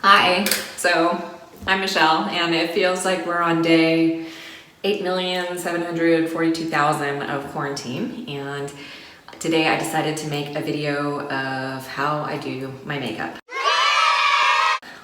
Hi, so I'm Michelle, and it feels like we're on day 8,742,000 of quarantine, and today I decided to make a video of how I do my makeup.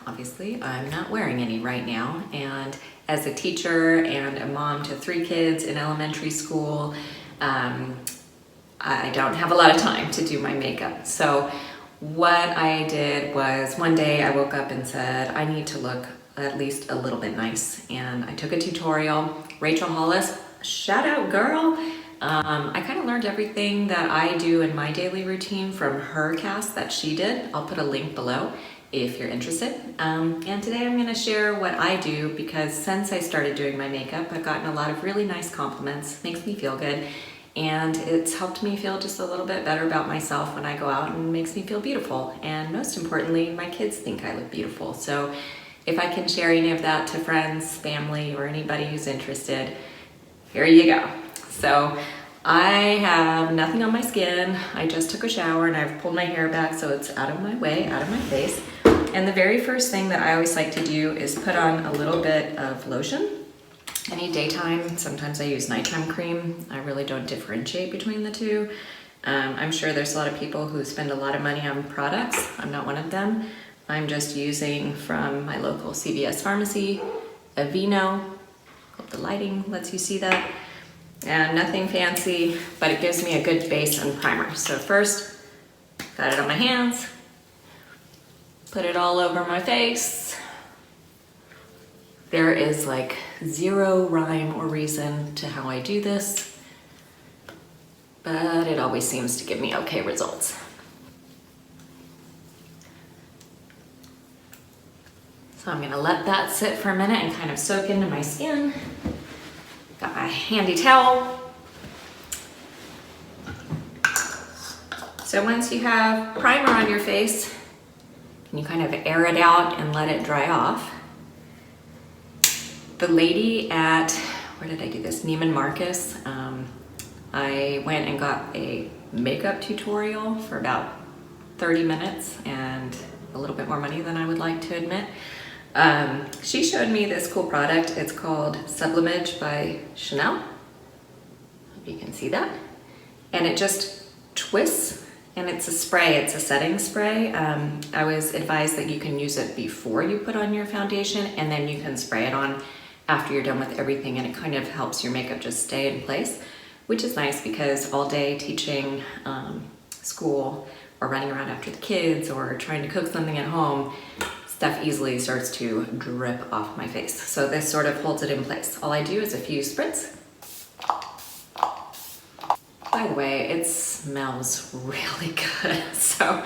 Obviously, I'm not wearing any right now, and as a teacher and a mom to 3 kids in elementary school, I don't have a lot of time to do my makeup. So what I did was one day I woke up and said, I need to look at least a little bit nice. And I took a tutorial. Rachel Hollis, shout out girl. I kind of learned everything that I do in my daily routine from her cast that she did. I'll put a link below if you're interested. And today I'm gonna share what I do because since I started doing my makeup, I've gotten a lot of really nice compliments, makes me feel good. And it's helped me feel just a little bit better about myself when I go out and makes me feel beautiful. And most importantly, my kids think I look beautiful. So if I can share any of that to friends, family, or anybody who's interested, here you go. So I have nothing on my skin. I just took a shower and I've pulled my hair back so it's out of my way, out of my face. And the very first thing that I always like to do is put on a little bit of lotion. Any daytime, sometimes I use nighttime cream. I really don't differentiate between the two. I'm sure there's a lot of people who spend a lot of money on products. I'm not one of them. I'm just using from my local CVS pharmacy, Aveeno. Hope the lighting lets you see that. And nothing fancy, but it gives me a good base and primer. So first, got it on my hands, put it all over my face. There is like zero rhyme or reason to how I do this, but it always seems to give me okay results. So I'm gonna let that sit for a minute and kind of soak into my skin. Got my handy towel. So once you have primer on your face, you kind of air it out and let it dry off. The lady at, where did I do this? Neiman Marcus. I went and got a makeup tutorial for about 30 minutes and a little bit more money than I would like to admit. She showed me this cool product. It's called Sublimage by Chanel. Hope you can see that. And it just twists, and it's a spray, it's a setting spray. I was advised that you can use it before you put on your foundation and then you can spray it on after you're done with everything, and it kind of helps your makeup just stay in place, which is nice because all day teaching school or running around after the kids or trying to cook something at home, stuff easily starts to drip off my face. So this sort of holds it in place. All I do is a few spritz. By the way, it smells really good, so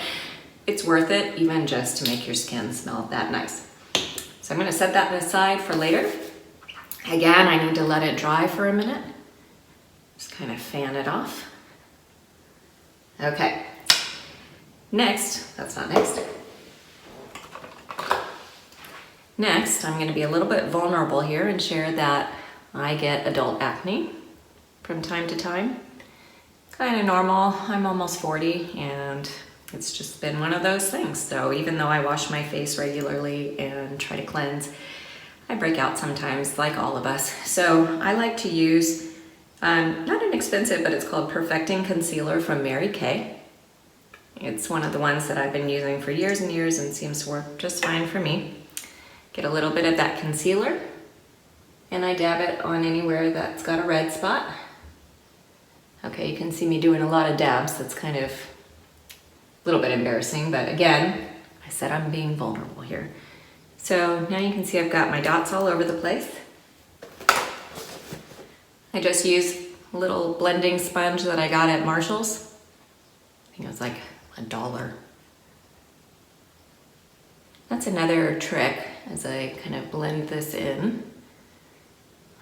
it's worth it even just to make your skin smell that nice. So I'm gonna set that aside for later. Again, I need to let it dry for a minute. Just kind of fan it off. Okay, next, that's not next. Next, I'm gonna be a little bit vulnerable here and share that I get adult acne from time to time. Kind of normal, I'm almost 40 and it's just been one of those things. So even though I wash my face regularly and try to cleanse, I break out sometimes, like all of us. So I like to use, not inexpensive, but it's called Perfecting Concealer from Mary Kay. It's one of the ones that I've been using for years and years and seems to work just fine for me. Get a little bit of that concealer and I dab it on anywhere that's got a red spot. Okay, you can see me doing a lot of dabs. That's kind of a little bit embarrassing, but again, I said I'm being vulnerable here. So now you can see I've got my dots all over the place. I just use a little blending sponge that I got at Marshall's. I think it was like $1. That's another trick as I kind of blend this in.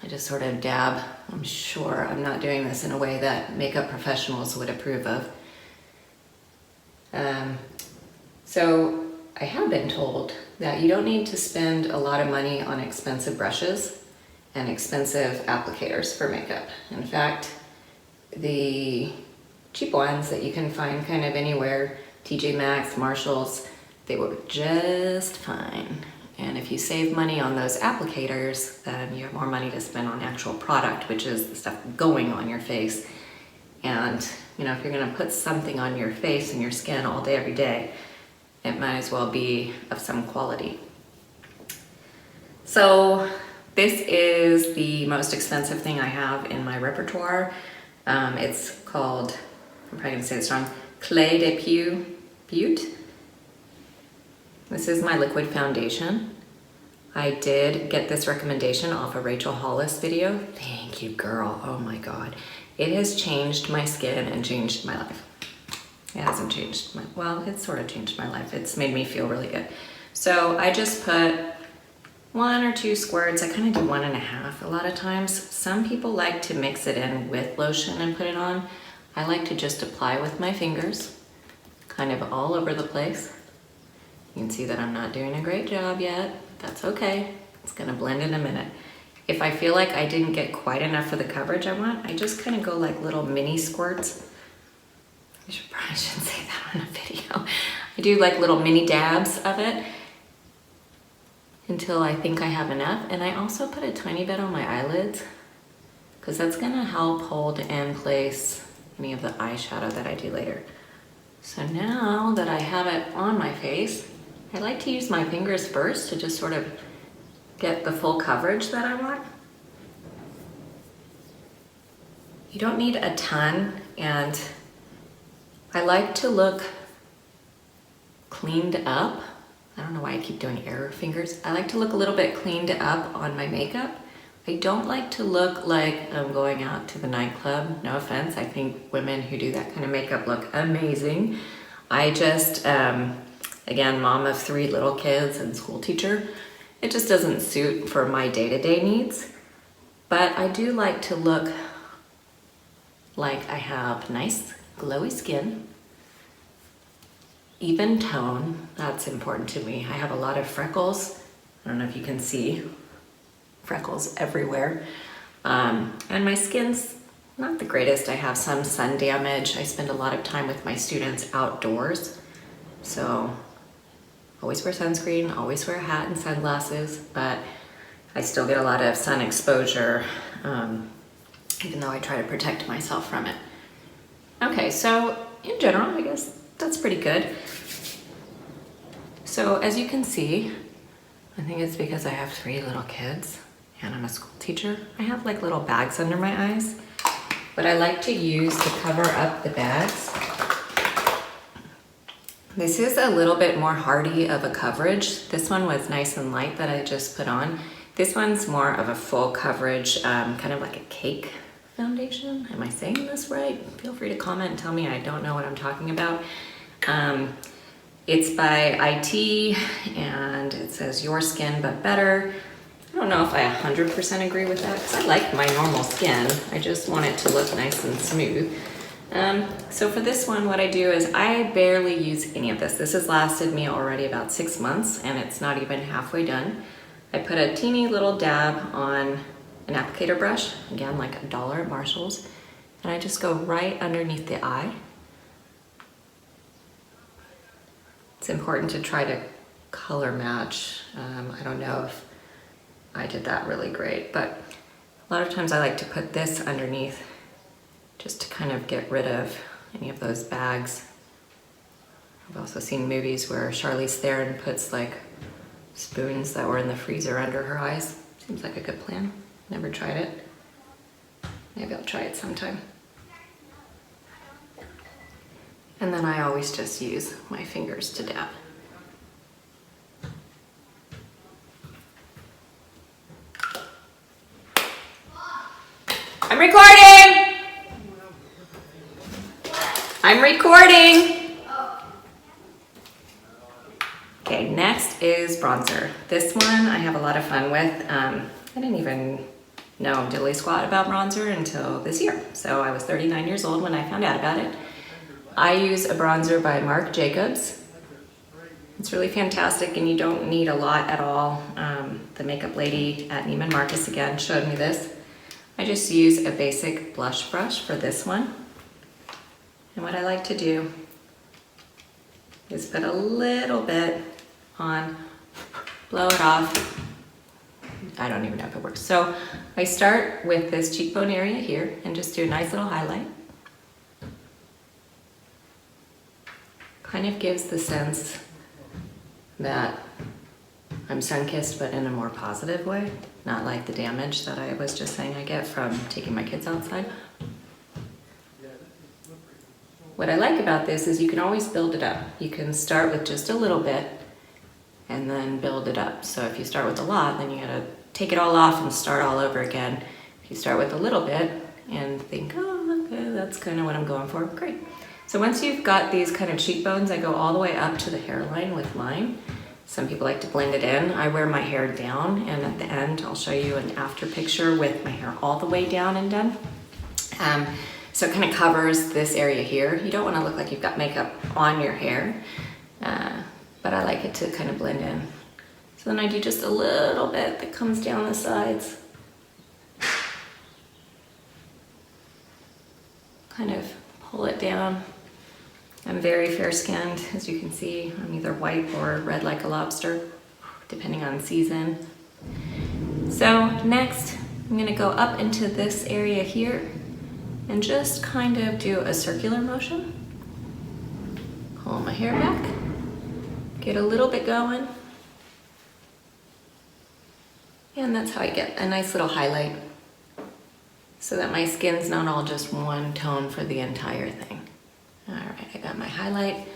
I just sort of dab. I'm sure I'm not doing this in a way that makeup professionals would approve of. So I have been told that you don't need to spend a lot of money on expensive brushes and expensive applicators for makeup. In fact, the cheap ones that you can find kind of anywhere, TJ Maxx, Marshalls, they work just fine. And if you save money on those applicators, then you have more money to spend on actual product, which is the stuff going on your face. And you know, if you're gonna put something on your face and your skin all day, every day, it might as well be of some quality. So this is the most expensive thing I have in my repertoire. It's called, I'm probably gonna say this wrong, Clé de Peau Butte. This is my liquid foundation. I did get this recommendation off a Rachel Hollis video. Thank you, girl. Oh my God. It has changed my skin and changed my life. It hasn't changed my, well, it's sort of changed my life. It's made me feel really good. So I just put 1 or 2 squirts. I kind of do 1.5 a lot of times. Some people like to mix it in with lotion and put it on. I like to just apply with my fingers, kind of all over the place. You can see that I'm not doing a great job yet. That's okay. It's gonna blend in a minute. If I feel like I didn't get quite enough for the coverage I want, I just kind of go like little mini squirts. Probably shouldn't say that on a video. I do like little mini dabs of it until I think I have enough. And I also put a tiny bit on my eyelids because that's gonna help hold in place any of the eyeshadow that I do later. So now that I have it on my face, I like to use my fingers first to just sort of get the full coverage that I want. You don't need a ton, and I like to look cleaned up. I don't know why I keep doing air fingers. I like to look a little bit cleaned up on my makeup. I don't like to look like I'm going out to the nightclub. No offense, I think women who do that kind of makeup look amazing. I just, again, mom of 3 little kids and school teacher, it just doesn't suit for my day-to-day needs. But I do like to look like I have nice, glowy skin, even tone, that's important to me. I have a lot of freckles. I don't know if you can see freckles everywhere. And my skin's not the greatest. I have some sun damage. I spend a lot of time with my students outdoors. So always wear sunscreen, always wear a hat and sunglasses, but I still get a lot of sun exposure, even though I try to protect myself from it. Okay, so in general, I guess that's pretty good. So as you can see, I think it's because I have 3 little kids and I'm a school teacher. I have like little bags under my eyes, but I like to use to cover up the bags. This is a little bit more hardy of a coverage. This one was nice and light that I just put on. This one's more of a full coverage, kind of like a cake foundation. Am I saying this right? Feel free to comment and tell me I don't know what I'm talking about. It's by IT and it says your skin but better. I don't know if I 100% agree with that because I like my normal skin. I just want it to look nice and smooth. So for this one, what I do is I barely use any of this. This has lasted me already about 6 months and it's not even halfway done. I put a teeny little dab on an applicator brush, again like $1 at Marshall's, and I just go right underneath the eye. It's important to try to color match. I don't know if I did that really great, but a lot of times I like to put this underneath just to kind of get rid of any of those bags. I've also seen movies where Charlize Theron puts like spoons that were in the freezer under her eyes. Seems like a good plan. Never tried it. Maybe I'll try it sometime. And then I always just use my fingers to dab. I'm recording! I'm recording! Okay, next is bronzer. This one I have a lot of fun with. I didn't even know diddly squat about bronzer until this year. So I was 39 years old when I found out about it. I use a bronzer by Marc Jacobs. It's really fantastic and you don't need a lot at all. The makeup lady at Neiman Marcus again showed me this. I just use a basic blush brush for this one. And what I like to do Just put a little bit on, blow it off. I don't even know if it works. So I start with this cheekbone area here and just do a nice little highlight. Kind of gives the sense that I'm sun-kissed, but in a more positive way, not like the damage that I was just saying I get from taking my kids outside. What I like about this is you can always build it up. You can start with just a little bit and then build it up. So if you start with a lot, then you gotta take it all off and start all over again. If you start with a little bit and think, oh, okay, that's kind of what I'm going for, great. So once you've got these kind of cheekbones, I go all the way up to the hairline with line. Some people like to blend it in. I wear my hair down, and at the end, I'll show you an after picture with my hair all the way down and done. So it kind of covers this area here. You don't want to look like you've got makeup on your hair, but I like it to kind of blend in. So then I do just a little bit that comes down the sides. Kind of pull it down. I'm very fair-skinned, as you can see. I'm either white or red like a lobster, depending on season. So next, I'm gonna go up into this area here and just kind of do a circular motion. Pull my hair back, get a little bit going. And that's how I get a nice little highlight so that my skin's not all just one tone for the entire thing. All right, I got my highlight,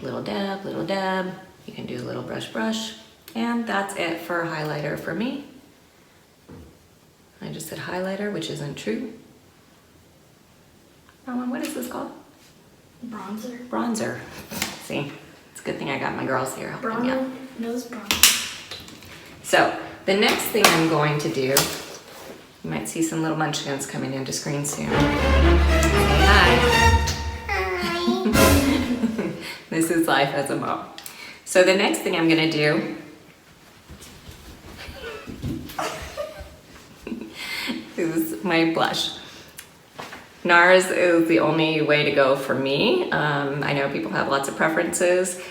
little dab, little dab. You can do a little brush, brush. And that's it for a highlighter for me. I just said highlighter, which isn't true. Mama, what is this called? Bronzer. Bronzer. See, it's a good thing I got my girls here helping me out. Nose bronzer. So the next thing I'm going to do, you might see some little munchkins coming into screen soon. Say hi. This is life as a mom. So the next thing I'm gonna do, is my blush. NARS is the only way to go for me. I know people have lots of preferences.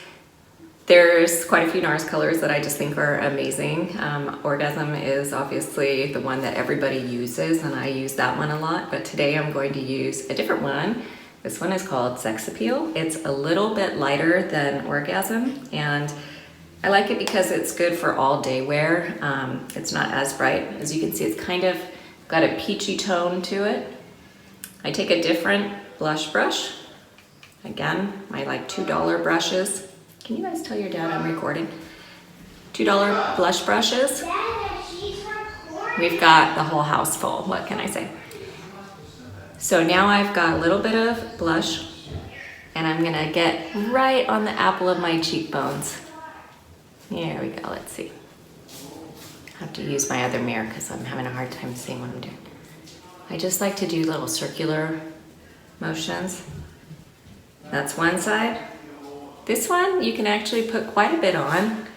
There's quite a few NARS colors that I just think are amazing. Orgasm is obviously the one that everybody uses, and I use that one a lot, but today I'm going to use a different one. This one is called Sex Appeal. It's a little bit lighter than Orgasm, and I like it because it's good for all day wear. It's not as bright. As you can see, it's kind of got a peachy tone to it. I take a different blush brush. Again, my like $2 brushes. Can you guys tell your dad I'm recording? $2 blush brushes. We've got the whole house full, what can I say? So now I've got a little bit of blush, and I'm gonna get right on the apple of my cheekbones. Here we go, let's see. I have to use my other mirror because I'm having a hard time seeing what I'm doing. I just like to do little circular motions. That's one side. This one, you can actually put quite a bit on.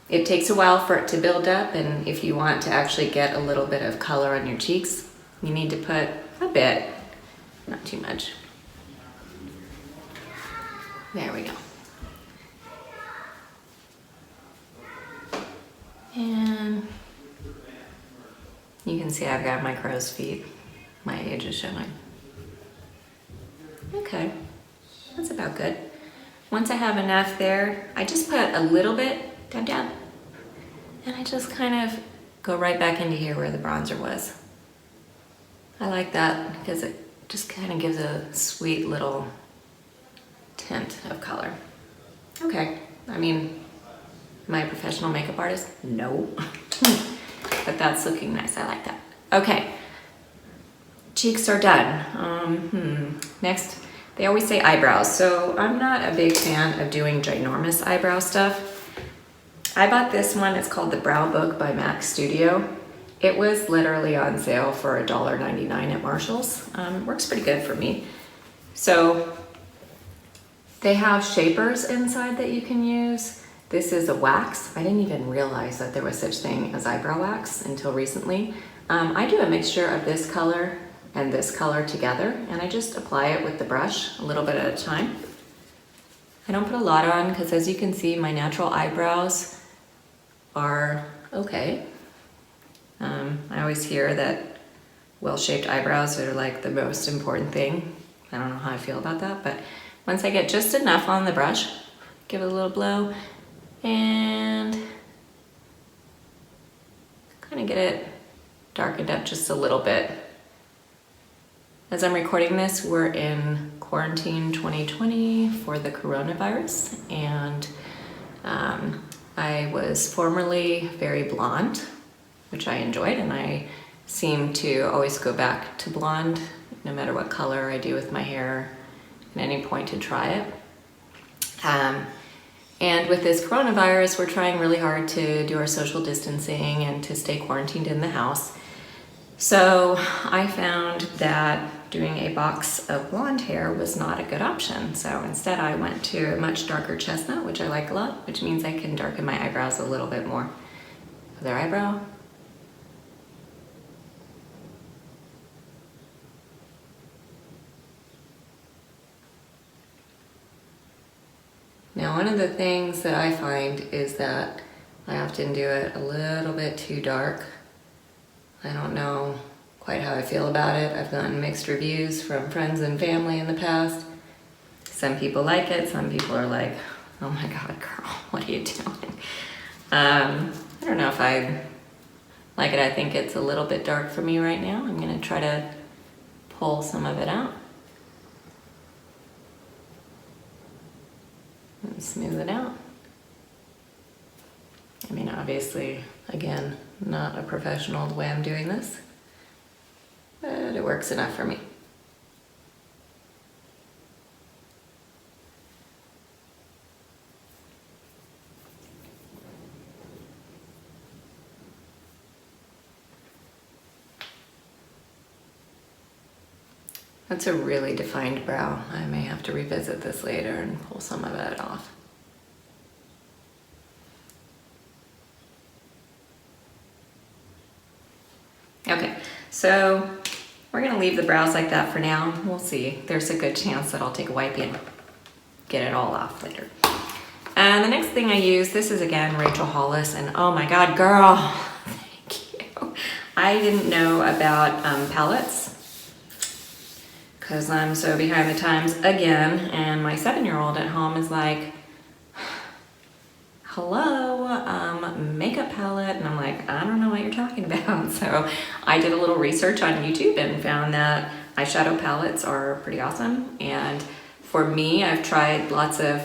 It takes a while for it to build up, and if you want to actually get a little bit of color on your cheeks, you need to put a bit, not too much. There we go. And you can see I've got my crow's feet. My age is showing. Okay, that's about good. Once I have enough there, I just put a little bit, dab dab, and I just kind of go right back into here where the bronzer was. I like that because it just kind of gives a sweet little tint of color. Okay, I mean, am I a professional makeup artist? No, but that's looking nice, I like that. Okay, cheeks are done. Next, they always say eyebrows, so I'm not a big fan of doing ginormous eyebrow stuff. I bought this one, it's called the Brow Book by MAC Studio. It was literally on sale for $1.99 at Marshall's. Works pretty good for me. So they have shapers inside that you can use. This is a wax. I didn't even realize that there was such thing as eyebrow wax until recently. I do a mixture of this color and this color together, and I just apply it with the brush a little bit at a time. I don't put a lot on because, as you can see, my natural eyebrows are okay. I always hear that well-shaped eyebrows are like the most important thing. I don't know how I feel about that, but once I get just enough on the brush, give it a little blow and kind of get it darkened up just a little bit. As I'm recording this, we're in quarantine 2020 for the coronavirus, and I was formerly very blonde, which I enjoyed, and I seem to always go back to blonde no matter what color I do with my hair at any point to try it. And with this coronavirus, we're trying really hard to do our social distancing and to stay quarantined in the house. So I found that doing a box of blonde hair was not a good option. So instead I went to a much darker chestnut, which I like a lot, which means I can darken my eyebrows a little bit more. Other eyebrow. Now, one of the things that I find is that I often do it a little bit too dark. I don't know quite how I feel about it. I've gotten mixed reviews from friends and family in the past. Some people like it, some people are like, oh my God, girl, what are you doing? I don't know if I like it. I think it's a little bit dark for me right now. I'm gonna try to pull some of it out. And smooth it out. I mean, obviously, again, not a professional the way I'm doing this, but it works enough for me. That's a really defined brow. I may have to revisit this later and pull some of it off. Okay, so we're gonna leave the brows like that for now. We'll see. There's a good chance that I'll take a wipe and get it all off later. And the next thing I use, this is again Rachel Hollis, and oh my God, girl, thank you. I didn't know about palettes because I'm so behind the times again, and my 7-year-old at home is like, hello, makeup palette, and I'm like, I don't know what you're talking about. So I did a little research on YouTube and found that eyeshadow palettes are pretty awesome. And for me, I've tried lots of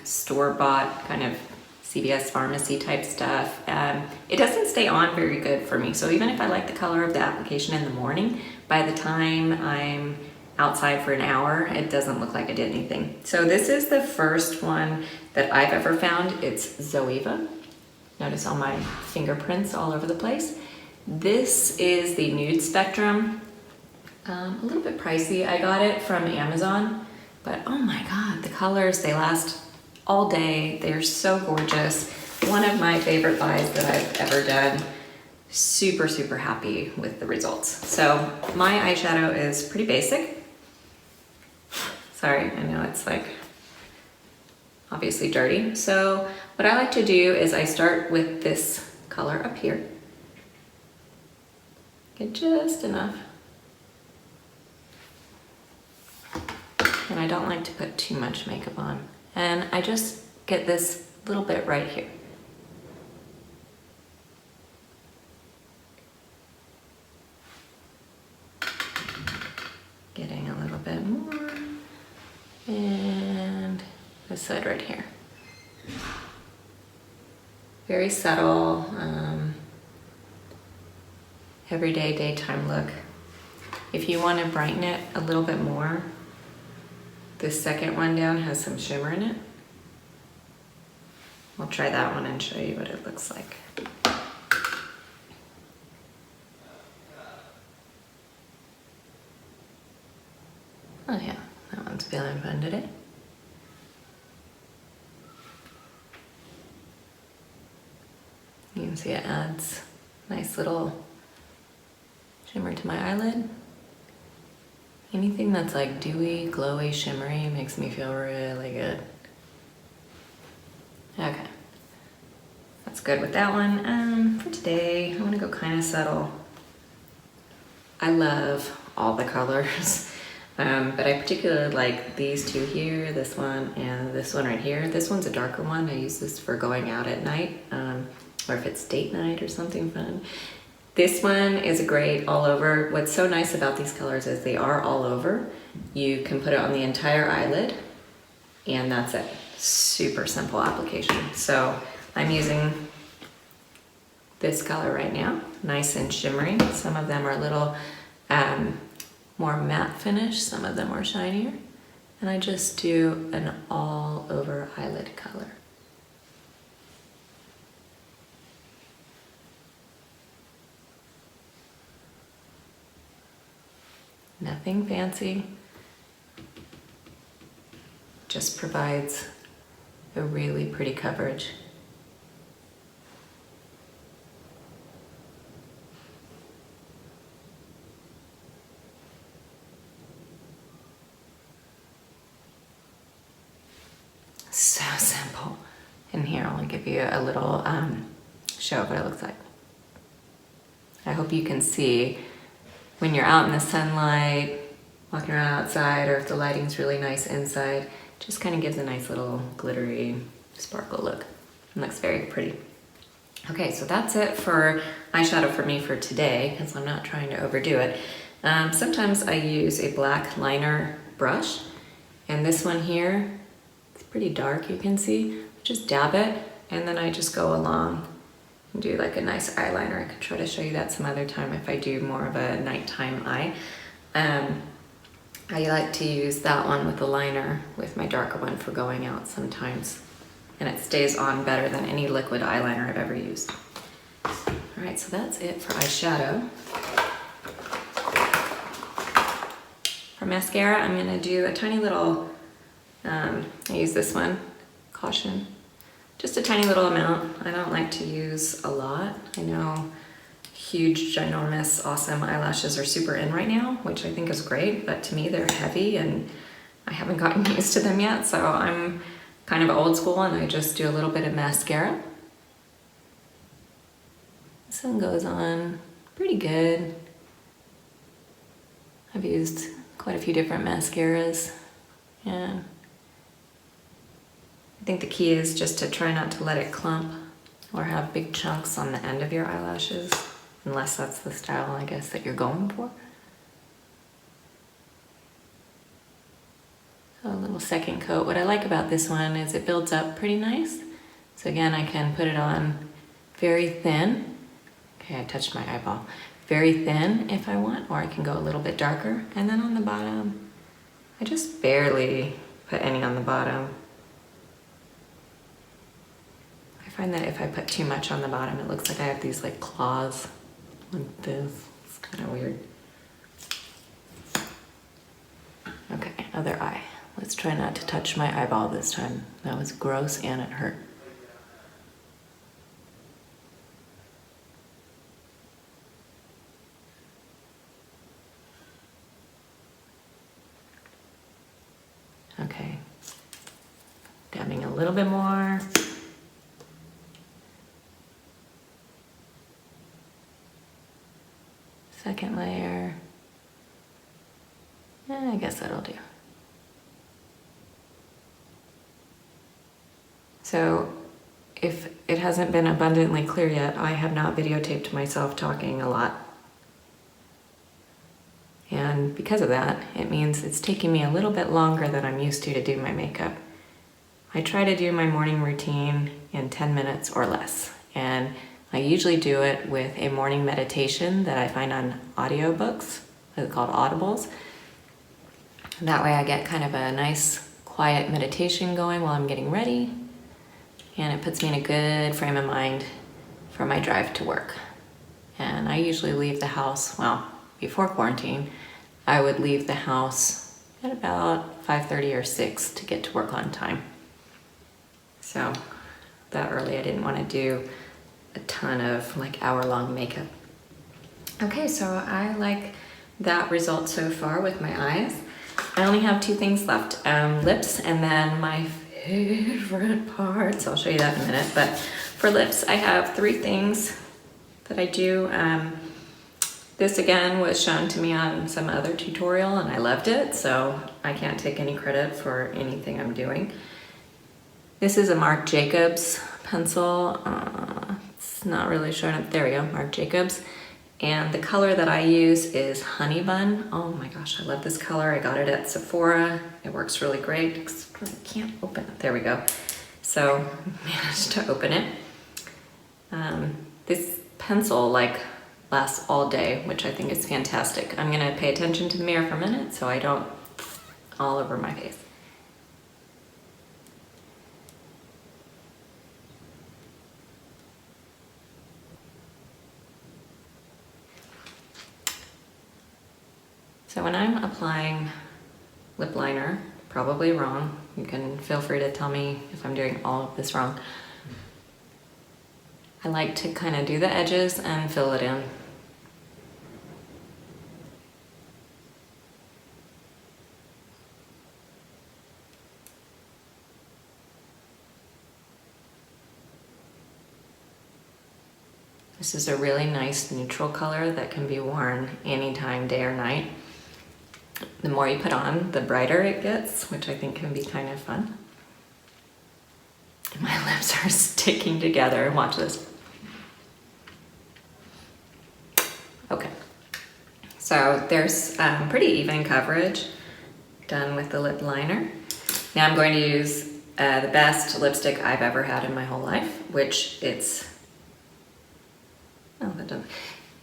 store-bought kind of CVS pharmacy type stuff. It doesn't stay on very good for me. So even if I like the color of the application in the morning, by the time I'm outside for an hour, it doesn't look like I did anything. So this is the first one that I've ever found. It's Zoeva. Notice all my fingerprints all over the place. This is the Nude Spectrum. A little bit pricey. I got it from Amazon, but oh my God, the colors, they last all day. They're so gorgeous. One of my favorite buys that I've ever done. Super, super happy with the results. So my eyeshadow is pretty basic. Sorry, I know it's like obviously dirty. So what I like to do is I start with this color up here. Get just enough. And I don't like to put too much makeup on. And I just get this little bit right here. Getting a little bit more. And this side right here. Very subtle, everyday daytime look. If you want to brighten it a little bit more, this second one down has some shimmer in it. I'll try that one and show you what it looks like. Oh yeah, that one's feeling fun today. You can see it adds nice little shimmer to my eyelid. Anything that's like dewy, glowy, shimmery makes me feel really good. good with that one. For today, I want to go kind of subtle. I love all the colors, but I particularly like these two here, this one and this one right here. This one's a darker one. I use this for going out at night, or if it's date night or something fun. This one is a great all over. What's so nice about these colors is they are all over. You can put it on the entire eyelid, and that's it. Super simple application. So I'm using this color right now, nice and shimmery. Some of them are a little more matte finish, some of them are shinier. And I just do an all over eyelid color. Nothing fancy, just provides a really pretty coverage. So simple. And here I'll give you a little show of what it looks like. I hope you can see when you're out in the sunlight, walking around outside, or if the lighting's really nice inside, just kind of gives a nice little glittery sparkle look. It looks very pretty. Okay, so that's it for eyeshadow for me for today, because I'm not trying to overdo it. Sometimes I use a black liner brush, and this one here, it's pretty dark, you can see. Just dab it, and then I just go along and do like a nice eyeliner. I could try to show you that some other time if I do more of a nighttime eye. I like to use that one with the liner with my darker one for going out sometimes. And it stays on better than any liquid eyeliner I've ever used. All right, so that's it for eyeshadow. For mascara, I'm gonna do a tiny little, I use this one, Caution. Just a tiny little amount. I don't like to use a lot. I know huge, ginormous, awesome eyelashes are super in right now, which I think is great, but to me they're heavy and I haven't gotten used to them yet, so I'm kind of old school and I just do a little bit of mascara. This one goes on pretty good. I've used quite a few different mascaras. Yeah. I think the key is just to try not to let it clump or have big chunks on the end of your eyelashes, unless that's the style, I guess, that you're going for. So a little second coat. What I like about this one is it builds up pretty nice. So again, I can put it on very thin. Okay, I touched my eyeball. Very thin if I want, or I can go a little bit darker. And then on the bottom, I just barely put any on the bottom. I find that if I put too much on the bottom, it looks like I have these like claws like this. It's kind of weird. Okay, other eye. Let's try not to touch my eyeball this time. That was gross and it hurt. Okay, dabbing a little bit more. Second layer. I guess that'll do. So if it hasn't been abundantly clear yet, I have not videotaped myself talking a lot. And because of that, it means it's taking me a little bit longer than I'm used to do my makeup. I try to do my morning routine in 10 minutes or less. And I usually do it with a morning meditation that I find on audiobooks. It's called Audibles. That way I get kind of a nice quiet meditation going while I'm getting ready. And it puts me in a good frame of mind for my drive to work. And I usually leave the house, well, before quarantine, I would leave the house at about 5:30 or 6 to get to work on time. So that early I didn't want to do a ton of like hour-long makeup. Okay, so I like that result so far with my eyes. I only have two things left, lips and then my favorite parts. I'll show you that in a minute, but For lips, I have 3 things that I do. This again was shown to me on some other tutorial and I loved it, so I can't take any credit for anything I'm doing. This is a Marc Jacobs pencil. It's not really showing up. There we go, Marc Jacobs. And the color that I use is Honey Bun. Oh my gosh, I love this color. I got it at Sephora. It works really great. I can't open it. There we go. So managed to open it. This pencil lasts all day, which I think is fantastic. I'm gonna pay attention to the mirror for a minute so I don't all over my face. So when I'm applying lip liner, probably wrong, you can feel free to tell me if I'm doing all of this wrong. I like to kind of do the edges and fill it in. This is a really nice neutral color that can be worn anytime, day or night. The more you put on, the brighter it gets, which I think can be kind of fun. My lips are sticking together. Watch this. Okay, so there's pretty even coverage done with the lip liner. Now I'm going to use the best lipstick I've ever had in my whole life, which it's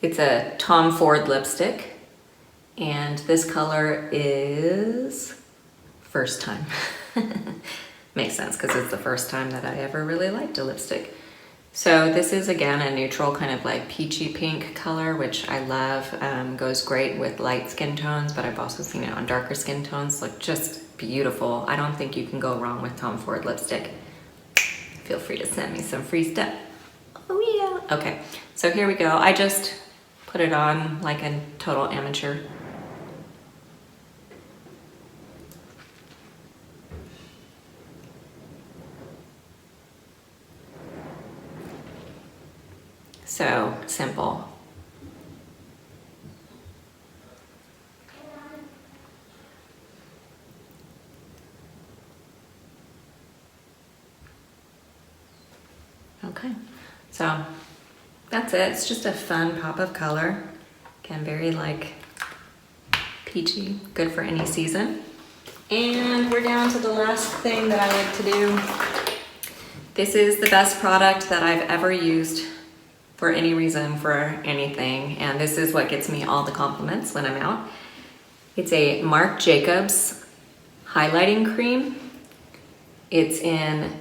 a Tom Ford lipstick, and this color is First Time. Makes sense because it's the first time that I ever really liked a lipstick. So this is again a neutral kind of like peachy pink color, which I love. Goes great with light skin tones, but I've also seen it on darker skin tones. Look just beautiful. I don't think you can go wrong with Tom Ford lipstick. Feel free to send me some free stuff. Oh yeah. Okay, so here we go. I just put it on like a total amateur. So simple. Okay, so that's it. It's just a fun pop of color. Again, very like peachy, good for any season. And we're down to the last thing that I like to do. This is the best product that I've ever used for any reason, for anything. And this is what gets me all the compliments when I'm out. It's a Marc Jacobs highlighting cream. It's in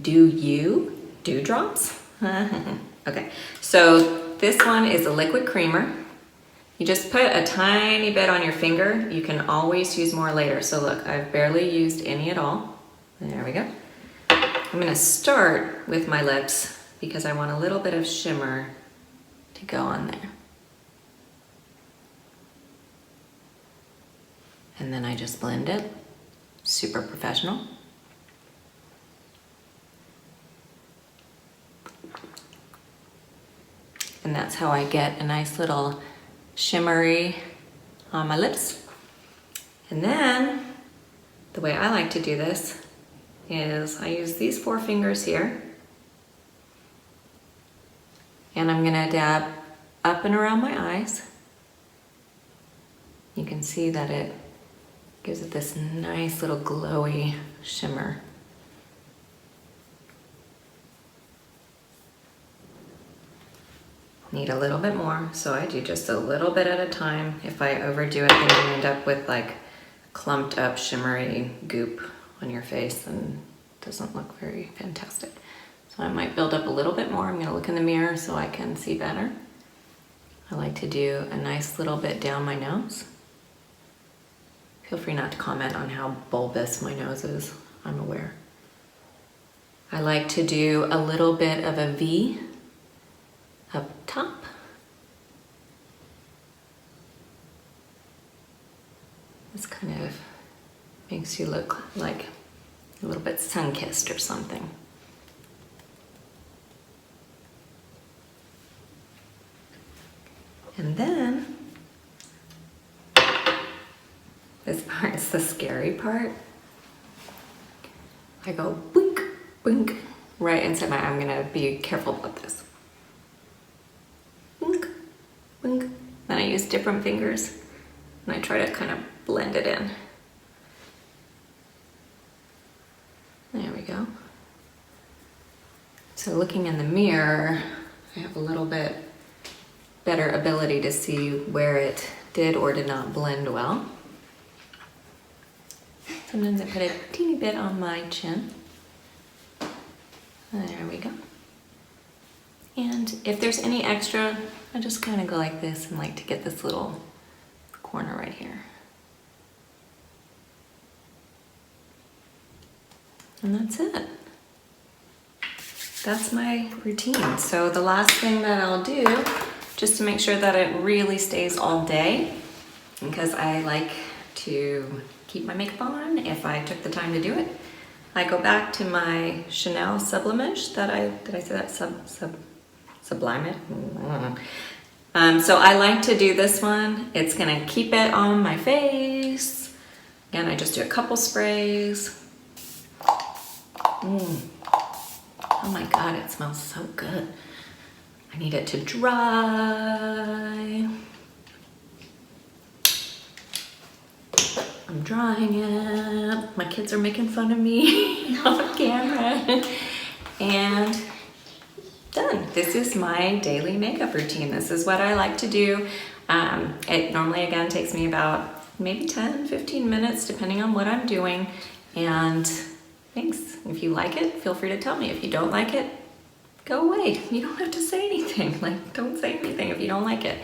Dewdrops. Okay, so this one is a liquid creamer. You just put a tiny bit on your finger. You can always use more later. So look, I've barely used any at all. There we go. I'm gonna start with my lips because I want a little bit of shimmer to go on there. And then I just blend it. Super professional. And that's how I get a nice little shimmery on my lips. And then the way I like to do this is I use these 4 fingers here, and I'm gonna dab up and around my eyes. You can see that it gives it this nice little glowy shimmer. Need a little bit more, so I do just a little bit at a time. If I overdo it, then you end up with like clumped up shimmery goop on your face and it doesn't look very fantastic. So I might build up a little bit more. I'm gonna look in the mirror so I can see better. I like to do a nice little bit down my nose. Feel free not to comment on how bulbous my nose is, I'm aware. I like to do a little bit of a V up top. This kind of makes you look like a little bit sun-kissed or something. And then, this part's the scary part. I go boink, boink, right inside my eye. I'm gonna be careful about this. Boink, boink. Then I use different fingers and I try to kind of blend it in. There we go. So looking in the mirror, I have a little bit better ability to see where it did or did not blend well. Sometimes I put a teeny bit on my chin. There we go. And if there's any extra, I just kind of go like this and like to get this little corner right here. And that's it. That's my routine. So the last thing that I'll do, just to make sure that it really stays all day, because I like to keep my makeup on if I took the time to do it, I go back to my Chanel Sublimage that did I say that? Sublime it? So I like to do this one. It's gonna keep it on my face. Again, I just do a couple sprays. Oh my God, it smells so good. I need it to dry. I'm drying it. My kids are making fun of me on camera. And done. This is my daily makeup routine. This is what I like to do. It normally, again, takes me about maybe 10, 15 minutes, depending on what I'm doing. And thanks. If you like it, feel free to tell me. If you don't like it, go away. You don't have to say anything. Like, don't say anything if you don't like it.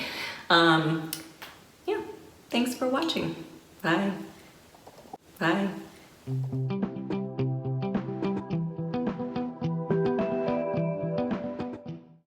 Yeah, thanks for watching. Bye. Bye.